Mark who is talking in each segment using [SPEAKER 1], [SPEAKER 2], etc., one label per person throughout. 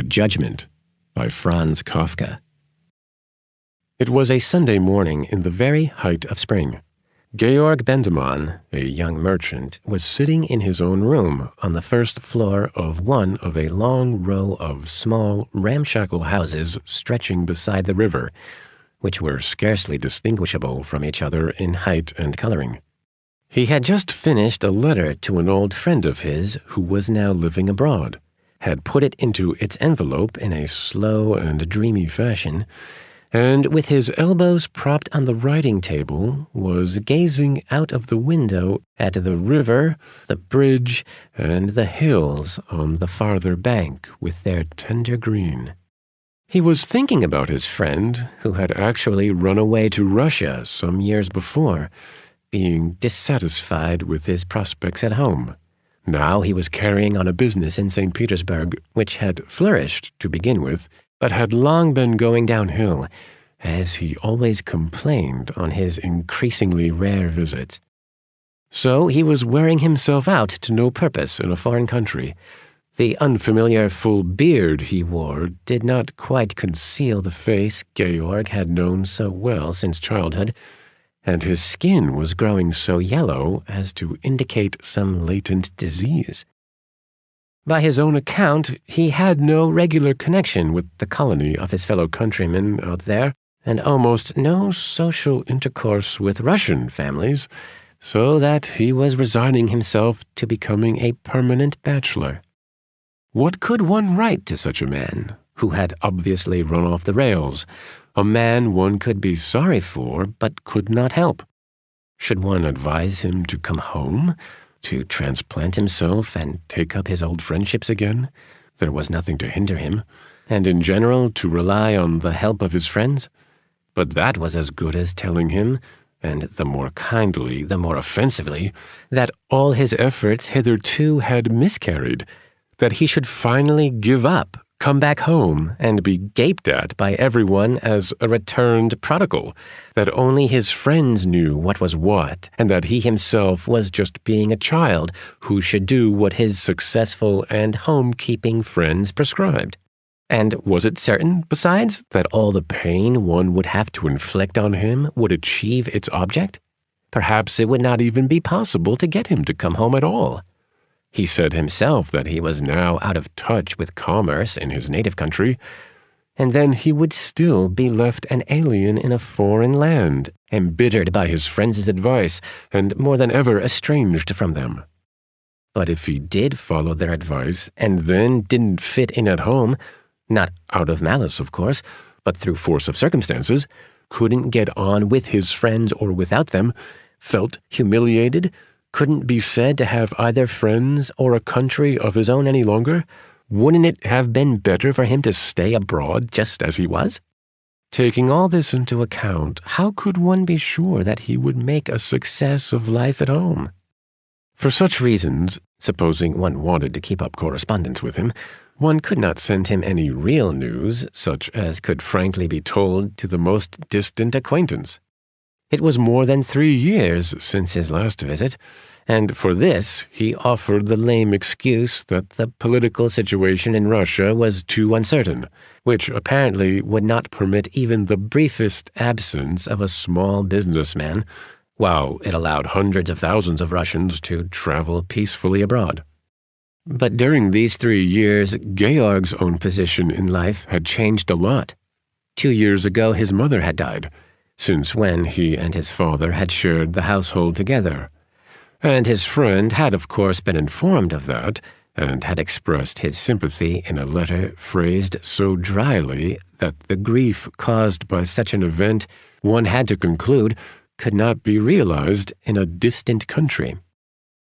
[SPEAKER 1] Judgement by Franz Kafka. It was a Sunday morning in the very height of spring. Georg Bendemann, a young merchant, was sitting in his own room on the first floor of one of a long row of small, ramshackle houses stretching beside the river, which were scarcely distinguishable from each other in height and coloring. He had just finished a letter to an old friend of his who was now living abroad, had put it into its envelope in a slow and dreamy fashion, and with his elbows propped on the writing table, was gazing out of the window at the river, the bridge, and the hills on the farther bank with their tender green. He was thinking about his friend, who had actually run away to Russia some years before, being dissatisfied with his prospects at home. Now he was carrying on a business in St. Petersburg, which had flourished to begin with, but had long been going downhill, as he always complained on his increasingly rare visits. So he was wearing himself out to no purpose in a foreign country. The unfamiliar full beard he wore did not quite conceal the face Georg had known so well since childhood, and his skin was growing so yellow as to indicate some latent disease. By his own account, he had no regular connection with the colony of his fellow countrymen out there, and almost no social intercourse with Russian families, so that he was resigning himself to becoming a permanent bachelor. What could one write to such a man, who had obviously run off the rails, a man one could be sorry for but could not help? Should one advise him to come home, to transplant himself and take up his old friendships again? There was nothing to hinder him, and in general to rely on the help of his friends. But that was as good as telling him, and the more kindly, the more offensively, that all his efforts hitherto had miscarried, that he should finally give up, come back home, and be gaped at by everyone as a returned prodigal, that only his friends knew what was what, and that he himself was just being a child who should do what his successful and home-keeping friends prescribed. And was it certain, besides, that all the pain one would have to inflict on him would achieve its object? Perhaps it would not even be possible to get him to come home at all. He said himself that he was now out of touch with commerce in his native country, and then he would still be left an alien in a foreign land, embittered by his friends' advice, and more than ever estranged from them. But if he did follow their advice, and then didn't fit in at home, not out of malice, of course, but through force of circumstances, couldn't get on with his friends or without them, felt humiliated, couldn't be said to have either friends or a country of his own any longer, wouldn't it have been better for him to stay abroad just as he was? Taking all this into account, how could one be sure that he would make a success of life at home? For such reasons, supposing one wanted to keep up correspondence with him, one could not send him any real news, such as could frankly be told to the most distant acquaintance. It was more than 3 years since his last visit, and for this he offered the lame excuse that the political situation in Russia was too uncertain, which apparently would not permit even the briefest absence of a small businessman, while it allowed hundreds of thousands of Russians to travel peacefully abroad. But during these 3 years, Georg's own position in life had changed a lot. 2 years ago his mother had died, since when he and his father had shared the household together. And his friend had of course been informed of that, and had expressed his sympathy in a letter phrased so dryly that the grief caused by such an event, one had to conclude, could not be realized in a distant country.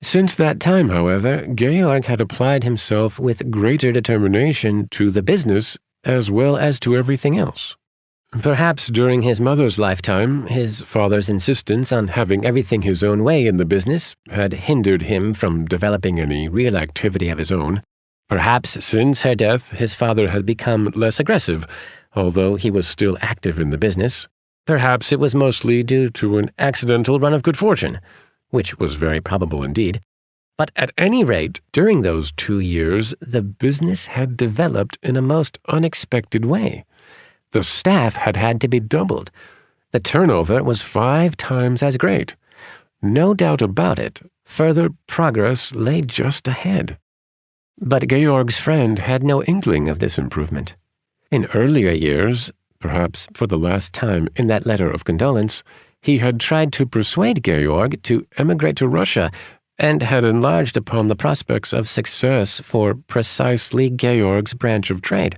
[SPEAKER 1] Since that time, however, Georg had applied himself with greater determination to the business as well as to everything else. Perhaps during his mother's lifetime, his father's insistence on having everything his own way in the business had hindered him from developing any real activity of his own. Perhaps since her death, his father had become less aggressive, although he was still active in the business. Perhaps it was mostly due to an accidental run of good fortune, which was very probable indeed. But at any rate, during those 2 years, the business had developed in a most unexpected way. The staff had had to be doubled. The turnover was 5 times as great. No doubt about it, further progress lay just ahead. But Georg's friend had no inkling of this improvement. In earlier years, perhaps for the last time in that letter of condolence, he had tried to persuade Georg to emigrate to Russia and had enlarged upon the prospects of success for precisely Georg's branch of trade.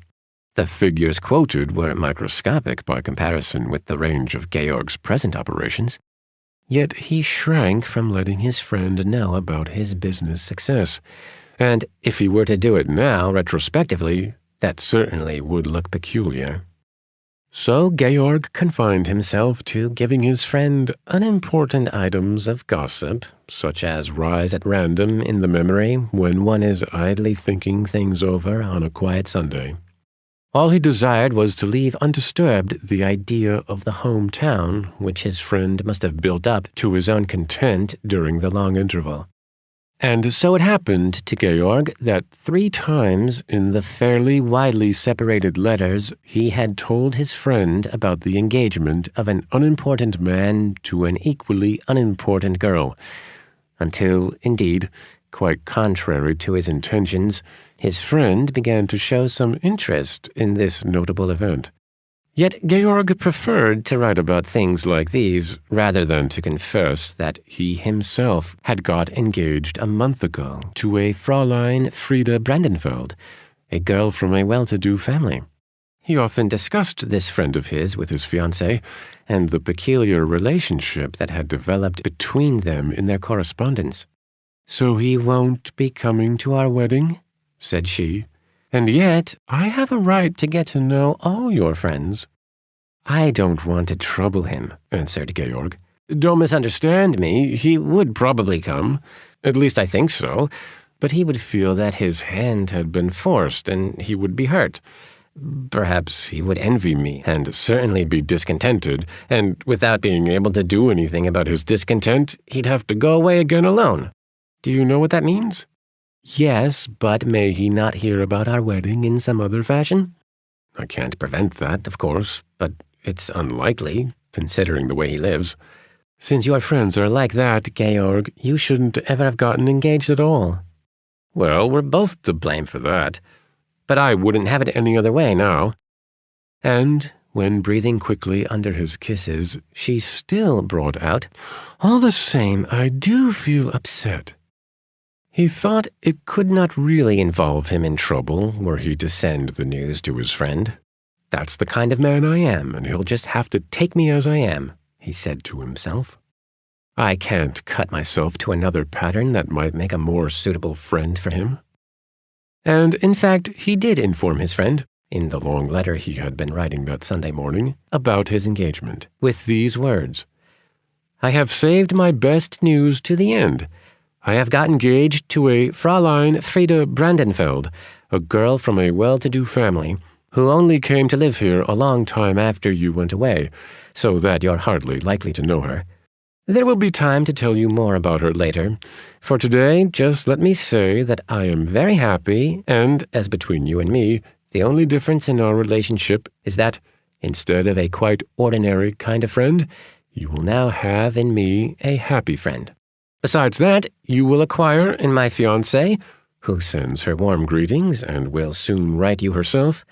[SPEAKER 1] The figures quoted were microscopic by comparison with the range of Georg's present operations. Yet he shrank from letting his friend know about his business success, and if he were to do it now, retrospectively, that certainly would look peculiar. So Georg confined himself to giving his friend unimportant items of gossip, such as rise at random in the memory when one is idly thinking things over on a quiet Sunday. All he desired was to leave undisturbed the idea of the hometown which his friend must have built up to his own content during the long interval. And so it happened to Georg that 3 times in the fairly widely separated letters he had told his friend about the engagement of an unimportant man to an equally unimportant girl, until, indeed, quite contrary to his intentions, his friend began to show some interest in this notable event. Yet Georg preferred to write about things like these rather than to confess that he himself had got engaged a month ago to a Fräulein Frieda Brandenfeld, a girl from a well-to-do family. He often discussed this friend of his with his fiancée and the peculiar relationship that had developed between them in their correspondence. "So he won't be coming to our wedding?" said she. "And yet I have a right to get to know all your friends." "I don't want to trouble him," answered Georg. "Don't misunderstand me. He would probably come. At least I think so. But he would feel that his hand had been forced, and he would be hurt. Perhaps he would envy me, and certainly be discontented, and without being able to do anything about his discontent, he'd have to go away again alone. Do you know what that means?" "Yes, but may he not hear about our wedding in some other fashion?" "I can't prevent that, of course, but it's unlikely, considering the way he lives." "Since your friends are like that, Georg, you shouldn't ever have gotten engaged at all." "Well, we're both to blame for that. But I wouldn't have it any other way now." And when breathing quickly under his kisses, she still brought out, "All the same, I do feel upset." He thought it could not really involve him in trouble were he to send the news to his friend. "That's the kind of man I am, and he'll just have to take me as I am," he said to himself. "I can't cut myself to another pattern that might make a more suitable friend for him." And, in fact, he did inform his friend, in the long letter he had been writing that Sunday morning, about his engagement, with these words: "I have saved my best news to the end. I have got engaged to a Fräulein Frieda Brandenfeld, a girl from a well-to-do family, who only came to live here a long time after you went away, so that you're hardly likely to know her. There will be time to tell you more about her later. For today, just let me say that I am very happy, and, as between you and me, the only difference in our relationship is that, instead of a quite ordinary kind of friend, you will now have in me a happy friend. Besides that, you will acquire in my fiancée, who sends her warm greetings and will soon write you herself,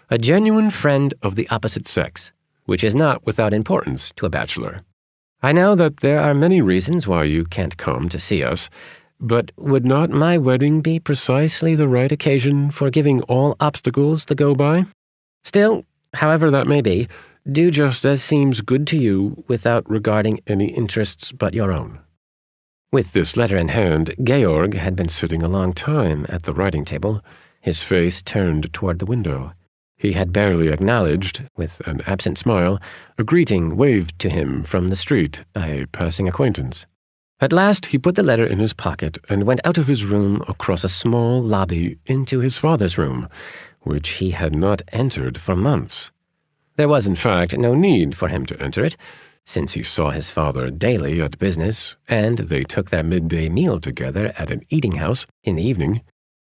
[SPEAKER 1] a genuine friend of the opposite sex, which is not without importance to a bachelor. I know that there are many reasons why you can't come to see us, but would not my wedding be precisely the right occasion for giving all obstacles the go-by? Still, however that may be, do just as seems good to you without regarding any interests but your own." With this letter in hand, Georg had been sitting a long time at the writing table, his face turned toward the window. He had barely acknowledged, with an absent smile, a greeting waved to him from the street by a passing acquaintance. At last he put the letter in his pocket and went out of his room across a small lobby into his father's room, which he had not entered for months. There was, in fact, no need for him to enter it. since he saw his father daily at business, and they took their midday meal together at an eating-house in the evening.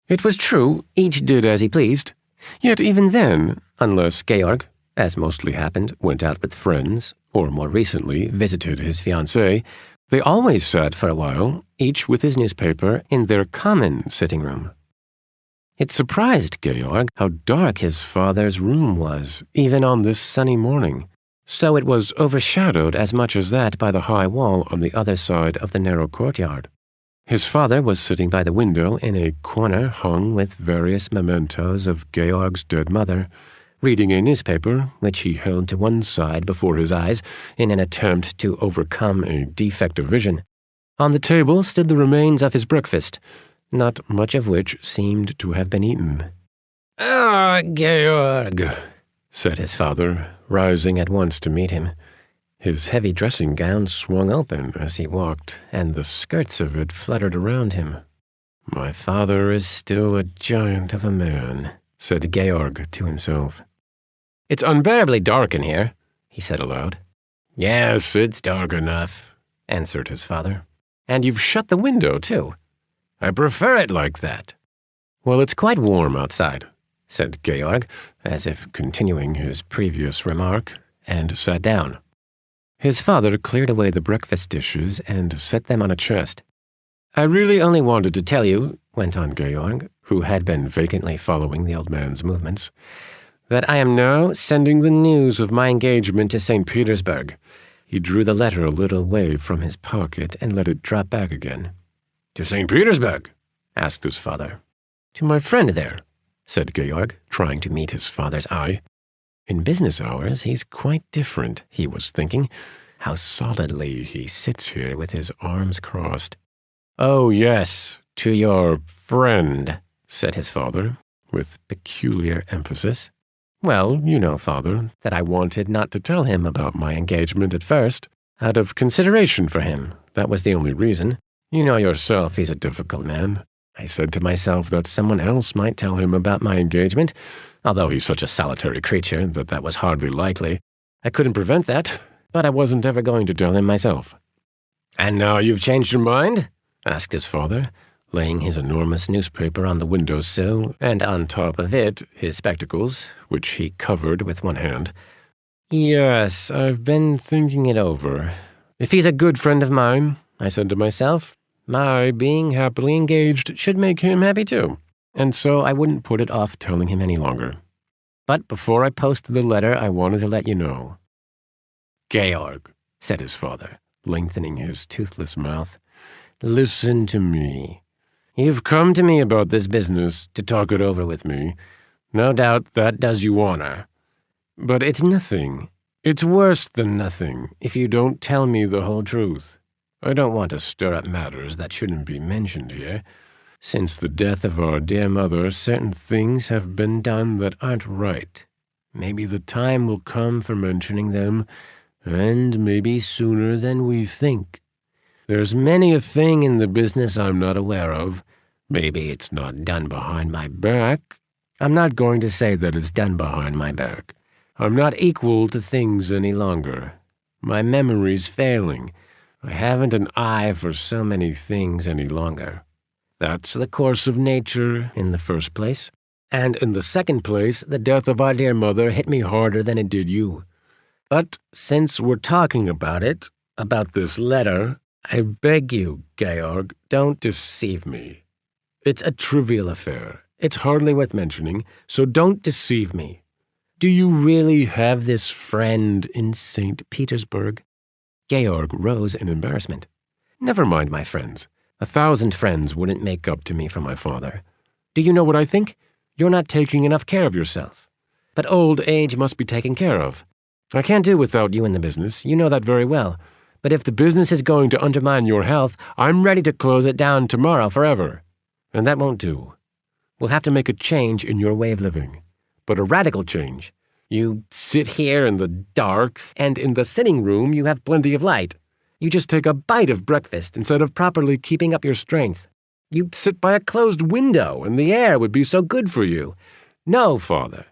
[SPEAKER 1] It was true, each did as he pleased. Yet even then, unless Georg, as mostly happened, went out with friends, or more recently visited his fiancée, they always sat for a while, each with his newspaper, in their common sitting room. It surprised Georg how dark his father's room was, even on this sunny morning. So it was overshadowed as much as that by the high wall on the other side of the narrow courtyard. His father was sitting by the window in a corner hung with various mementos of Georg's dead mother, reading a newspaper which he held to one side before his eyes in an attempt to overcome a defect of vision. On the table stood the remains of his breakfast, not much of which seemed to have been eaten. "Ah, Georg," said his father, rising at once to meet him. His heavy dressing gown swung open as he walked, and the skirts of it fluttered around him. "My father is still a giant of a man," said Georg to himself. "It's unbearably dark in here," he said aloud. "Yes, it's dark enough," answered his father. "And you've shut the window, too." "I prefer it like that." "Well, it's quite warm outside," said Georg, as if continuing his previous remark, and sat down. His father cleared away the breakfast dishes and set them on a chest. "I really only wanted to tell you," went on Georg, who had been vacantly following the old man's movements, "that I am now sending the news of my engagement to St. Petersburg." He drew the letter a little way from his pocket and let it drop back again. "To St. Petersburg?" asked his father. "To my friend there," said Georg, trying to meet his father's eye. In business hours, he's quite different, he was thinking. How solidly he sits here with his arms crossed. "Oh, yes, to your friend," said his father, with peculiar emphasis. "Well, you know, father, that I wanted not to tell him about my engagement at first, out of consideration for him. That was the only reason. You know yourself he's a difficult man. I said to myself that someone else might tell him about my engagement, although he's such a solitary creature that was hardly likely. I couldn't prevent that, but I wasn't ever going to tell him myself." "And now you've changed your mind?" asked his father, laying his enormous newspaper on the window-sill, and on top of it his spectacles, which he covered with one hand. "Yes, I've been thinking it over. If he's a good friend of mine, I said to myself, my being happily engaged should make him happy too, and so I wouldn't put it off telling him any longer. But before I posted the letter, I wanted to let you know." "Georg," said his father, lengthening his toothless mouth, "listen to me. You've come to me about this business to talk it over with me. No doubt that does you honor. But it's nothing. It's worse than nothing if you don't tell me the whole truth. I don't want to stir up matters that shouldn't be mentioned here. Since the death of our dear mother, certain things have been done that aren't right. Maybe the time will come for mentioning them, and maybe sooner than we think. There's many a thing in the business I'm not aware of. Maybe it's not done behind my back. I'm not going to say that it's done behind my back. I'm not equal to things any longer. My memory's failing. I haven't an eye for so many things any longer. That's the course of nature, in the first place. And in the second place, the death of our dear mother hit me harder than it did you. But since we're talking about it, about this letter, I beg you, Georg, don't deceive me. It's a trivial affair. It's hardly worth mentioning, so don't deceive me. Do you really have this friend in St. Petersburg?" Georg rose in embarrassment. "Never mind my friends. 1,000 friends wouldn't make up to me for my father. Do you know what I think? You're not taking enough care of yourself. But old age must be taken care of. I can't do without you in the business. You know that very well. But if the business is going to undermine your health, I'm ready to close it down tomorrow forever. And that won't do. We'll have to make a change in your way of living. But a radical change. You sit here in the dark, and in the sitting room you have plenty of light. You just take a bite of breakfast instead of properly keeping up your strength. You sit by a closed window, and the air would be so good for you. No, father.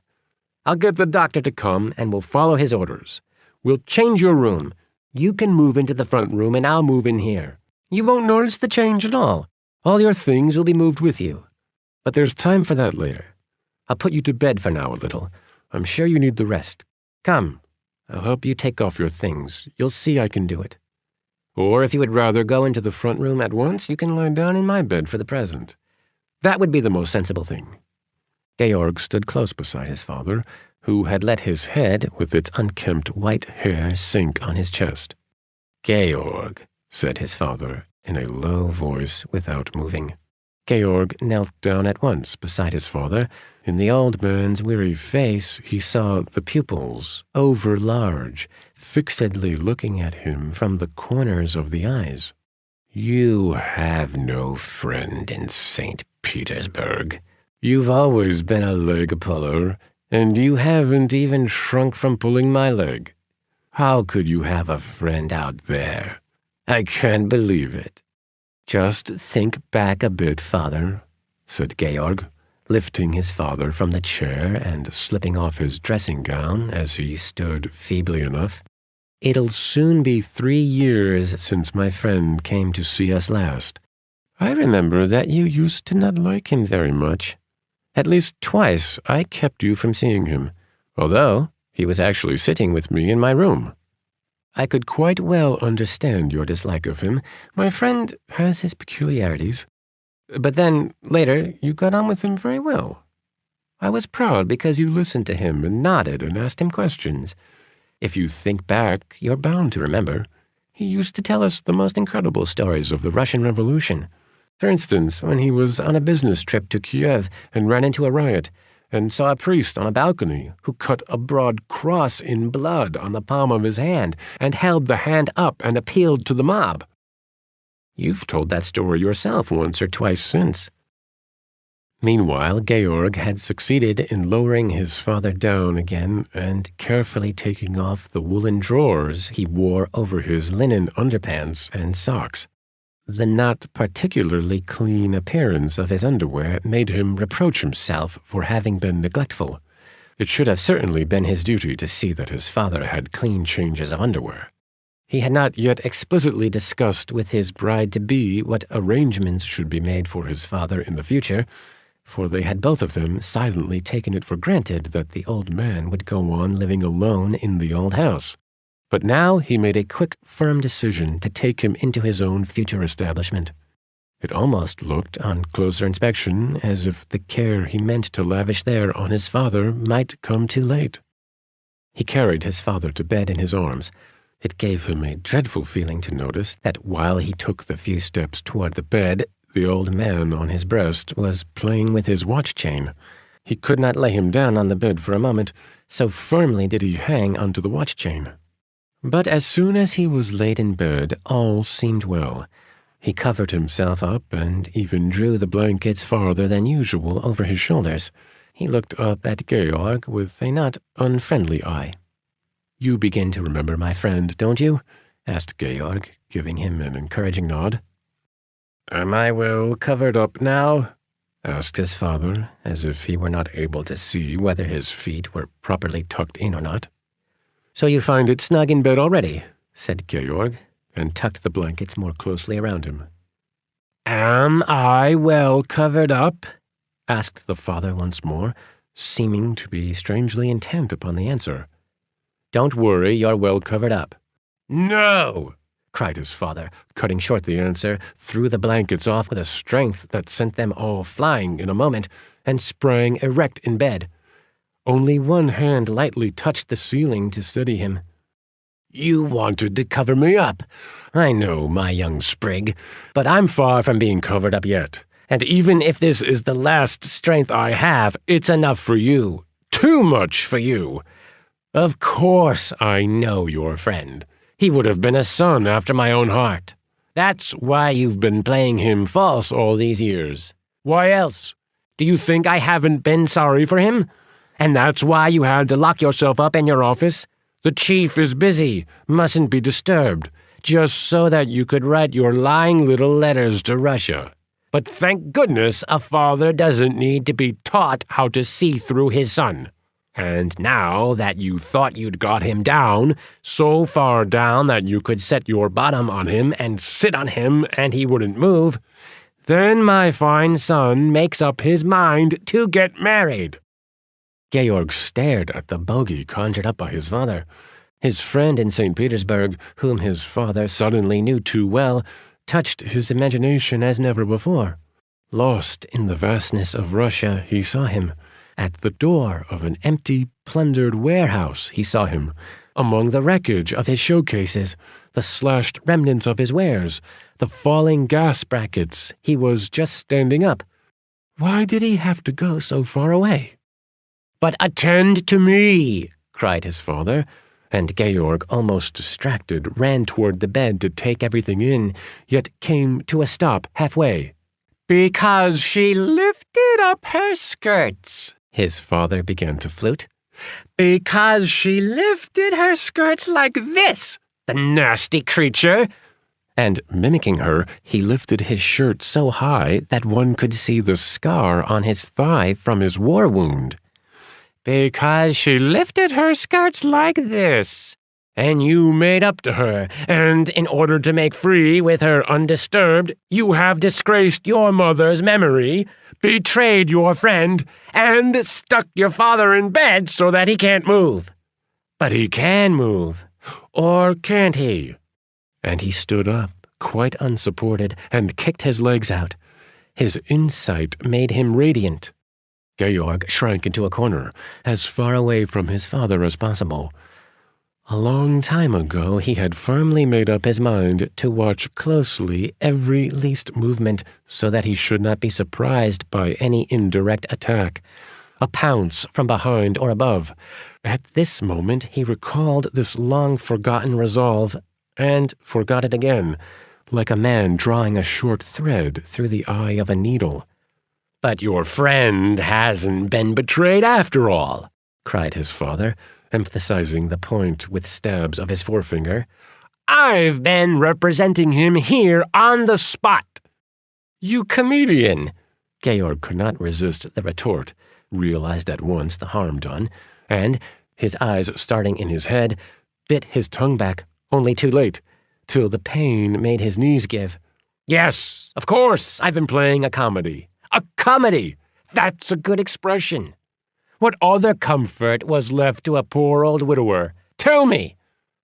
[SPEAKER 1] I'll get the doctor to come, and we'll follow his orders. We'll change your room. You can move into the front room and I'll move in here. You won't notice the change at all. All your things will be moved with you. But there's time for that later. I'll put you to bed for now a little. I'm sure you need the rest. Come, I'll help you take off your things. You'll see I can do it. Or if you would rather go into the front room at once, you can lie down in my bed for the present. That would be the most sensible thing." Georg stood close beside his father, who had let his head, with its unkempt white hair, sink on his chest. "Georg," said his father, in a low voice, without moving. Georg knelt down at once beside his father. In the old man's weary face he saw the pupils, over-large, fixedly looking at him from the corners of the eyes. "You have no friend in St. Petersburg. You've always been a leg-puller, and you haven't even shrunk from pulling my leg. How could you have a friend out there? I can't believe it." "Just think back a bit, father," said Georg, lifting his father from the chair and slipping off his dressing gown as he stood feebly enough. "It'll soon be 3 years since my friend came to see us last. I remember that you used to not like him very much. At least twice I kept you from seeing him, although he was actually sitting with me in my room. I could quite well understand your dislike of him. My friend has his peculiarities. But then, later, you got on with him very well. I was proud because you listened to him and nodded and asked him questions. If you think back, you're bound to remember. He used to tell us the most incredible stories of the Russian Revolution. For instance, when he was on a business trip to Kiev and ran into a riot, and saw a priest on a balcony who cut a broad cross in blood on the palm of his hand and held the hand up and appealed to the mob. You've told that story yourself once or twice since." Meanwhile, Georg had succeeded in lowering his father down again and carefully taking off the woolen drawers he wore over his linen underpants and socks. The not particularly clean appearance of his underwear made him reproach himself for having been neglectful. It should have certainly been his duty to see that his father had clean changes of underwear. He had not yet explicitly discussed with his bride-to-be what arrangements should be made for his father in the future, for they had both of them silently taken it for granted that the old man would go on living alone in the old house. But now he made a quick, firm decision to take him into his own future establishment. It almost looked, on closer inspection, as if the care he meant to lavish there on his father might come too late. He carried his father to bed in his arms. It gave him a dreadful feeling to notice that while he took the few steps toward the bed, the old man on his breast was playing with his watch chain. He could not lay him down on the bed for a moment, so firmly did he hang onto the watch chain. But as soon as he was laid in bed, all seemed well. He covered himself up and even drew the blankets farther than usual over his shoulders. He looked up at Georg with a not unfriendly eye. "You begin to remember my friend, don't you?" asked Georg, giving him an encouraging nod. "Am I well covered up now?" asked his father, as if he were not able to see whether his feet were properly tucked in or not. "So you find it snug in bed already," said Georg, and tucked the blankets more closely around him. "Am I well covered up?" asked the father once more, seeming to be strangely intent upon the answer. "Don't worry, you're well covered up." "No!" cried his father, cutting short the answer, threw the blankets off with a strength that sent them all flying in a moment, and sprang erect in bed. Only one hand lightly touched the ceiling to steady him. "You wanted to cover me up. I know, my young sprig, but I'm far from being covered up yet. And even if this is the last strength I have, it's enough for you. Too much for you. Of course I know your friend. He would have been a son after my own heart. That's why you've been playing him false all these years. Why else? Do you think I haven't been sorry for him? And that's why you had to lock yourself up in your office? The chief is busy, mustn't be disturbed, just so that you could write your lying little letters to Russia. But thank goodness a father doesn't need to be taught how to see through his son." And now that you thought you'd got him down, so far down that you could set your bottom on him and sit on him and he wouldn't move, then my fine son makes up his mind to get married." Georg stared at the bogey conjured up by his father. His friend in St. Petersburg, whom his father suddenly knew too well, touched his imagination as never before. Lost in the vastness of Russia, he saw him. At the door of an empty, plundered warehouse, he saw him. Among the wreckage of his showcases, the slashed remnants of his wares, the falling gas brackets, he was just standing up. Why did he have to go so far away? "But attend to me!" cried his father, and Georg, almost distracted, ran toward the bed to take everything in, yet came to a stop halfway. "Because she lifted up her skirts," his father began to flute. "Because she lifted her skirts like this, the nasty creature!" And, mimicking her, he lifted his shirt so high that one could see the scar on his thigh from his war wound. "Because she lifted her skirts like this, and you made up to her, and in order to make free with her undisturbed, you have disgraced your mother's memory, betrayed your friend, and stuck your father in bed so that he can't move. But he can move, or can't he?" And he stood up, quite unsupported, and kicked his legs out. His insight made him radiant. Georg shrank into a corner, as far away from his father as possible. A long time ago he had firmly made up his mind to watch closely every least movement so that he should not be surprised by any indirect attack, a pounce from behind or above. At this moment he recalled this long-forgotten resolve, and forgot it again, like a man drawing a short thread through the eye of a needle. "But your friend hasn't been betrayed after all," cried his father, emphasizing the point with stabs of his forefinger. "I've been representing him here on the spot." "You comedian!" Georg could not resist the retort, realized at once the harm done, and, his eyes starting in his head, bit his tongue back, only too late, till the pain made his knees give. "Yes, of course, I've been playing a comedy. A comedy! That's a good expression. What other comfort was left to a poor old widower? Tell me!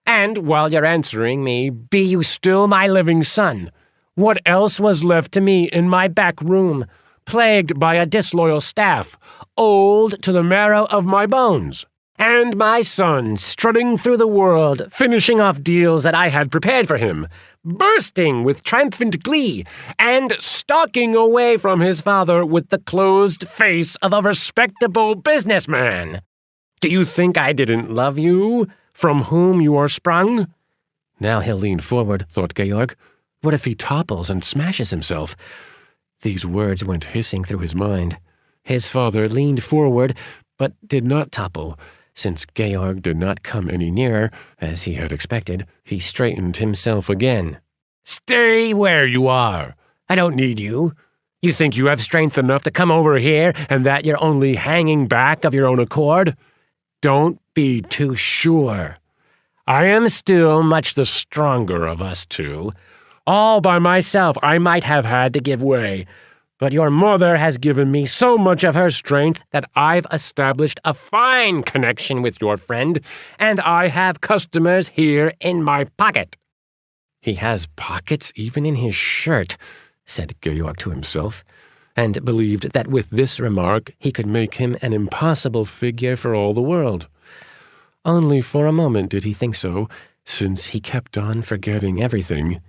[SPEAKER 1] And while you're answering me, be you still my living son? What else was left to me in my back room, plagued by a disloyal staff, old to the marrow of my bones? And my son strutting through the world, finishing off deals that I had prepared for him, bursting with triumphant glee, and stalking away from his father with the closed face of a respectable businessman. Do you think I didn't love you, from whom you are sprung?" Now he'll lean forward, thought Georg. What if he topples and smashes himself? These words went hissing through his mind. His father leaned forward, but did not topple. Since Georg did not come any nearer, as he had expected, he straightened himself again. "Stay where you are. I don't need you. You think you have strength enough to come over here and that you're only hanging back of your own accord? Don't be too sure. I am still much the stronger of us two. All by myself I might have had to give way, but your mother has given me so much of her strength that I've established a fine connection with your friend, and I have customers here in my pocket." "He has pockets even in his shirt," said Georg to himself, and believed that with this remark he could make him an impossible figure for all the world. Only for a moment did he think so, since he kept on forgetting everything.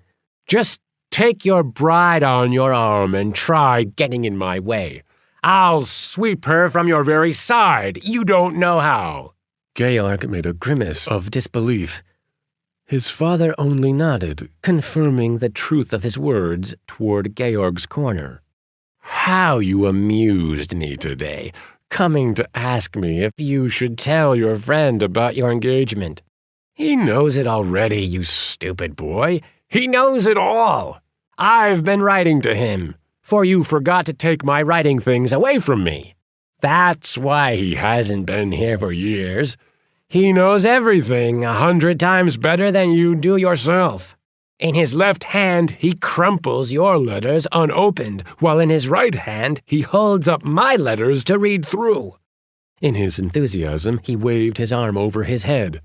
[SPEAKER 1] "Just take your bride on your arm and try getting in my way. I'll sweep her from your very side. You don't know how." Georg made a grimace of disbelief. His father only nodded, confirming the truth of his words toward Georg's corner. "How you amused me today, coming to ask me if you should tell your friend about your engagement. He knows it already, you stupid boy. He knows it all. I've been writing to him, for you forgot to take my writing things away from me." That's why he hasn't been here for years. He knows everything 100 times better than you do yourself. In his left hand, he crumples your letters unopened, while in his right hand, he holds up my letters to read through." In his enthusiasm, he waved his arm over his head.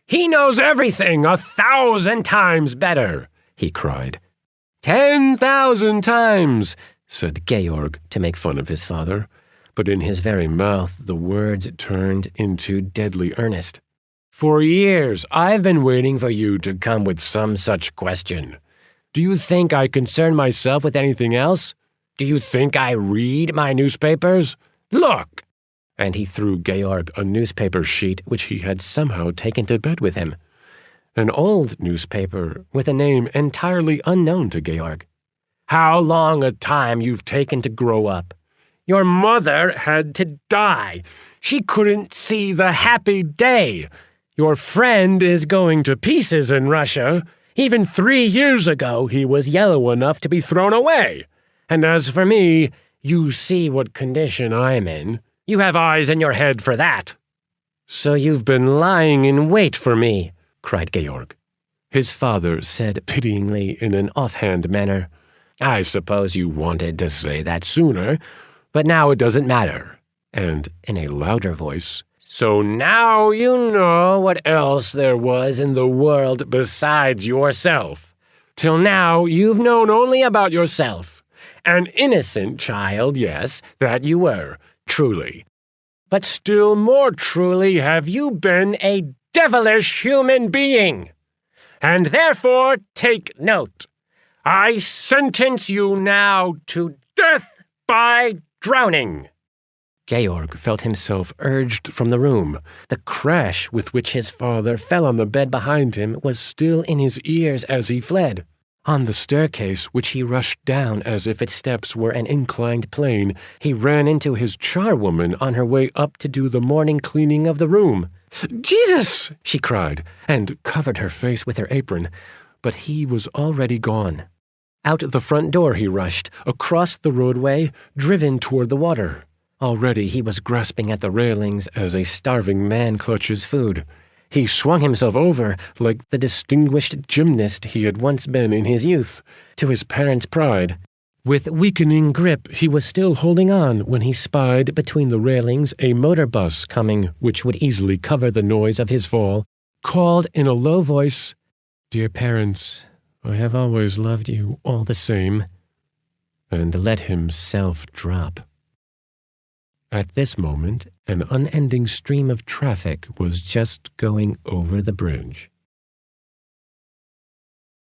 [SPEAKER 1] "He knows everything 1,000 times better," he cried. 10,000 times, said Georg to make fun of his father, but in his very mouth the words turned into deadly earnest. "For years I've been waiting for you to come with some such question. Do you think I concern myself with anything else? Do you think I read my newspapers? Look!" And he threw Georg a newspaper sheet which he had somehow taken to bed with him. An old newspaper with a name entirely unknown to Georg. "How long a time you've taken to grow up. Your mother had to die. She couldn't see the happy day. Your friend is going to pieces in Russia. Even 3 years ago he was yellow enough to be thrown away. And as for me, you see what condition I'm in. You have eyes in your head for that." "So you've been lying in wait for me," cried Georg. His father said pityingly in an offhand manner, "I suppose you wanted to say that sooner, but now it doesn't matter." And in a louder voice, "So now you know what else there was in the world besides yourself. Till now you've known only about yourself. An innocent child, yes, that you were, truly. But still more truly have you been a devilish human being. And therefore take note. I sentence you now to death by drowning." Georg felt himself urged from the room. The crash with which his father fell on the bed behind him was still in his ears as he fled. On the staircase, which he rushed down as if its steps were an inclined plane, he ran into his charwoman on her way up to do the morning cleaning of the room. "Jesus!" she cried, and covered her face with her apron. But he was already gone. Out the front door he rushed, across the roadway, driven toward the water. Already he was grasping at the railings as a starving man clutches food. He swung himself over like the distinguished gymnast he had once been in his youth, to his parents' pride. With weakening grip, he was still holding on when he spied between the railings a motor bus coming which would easily cover the noise of his fall, called in a low voice, "Dear parents, I have always loved you all the same," and let himself drop. At this moment, an unending stream of traffic was just going over the bridge.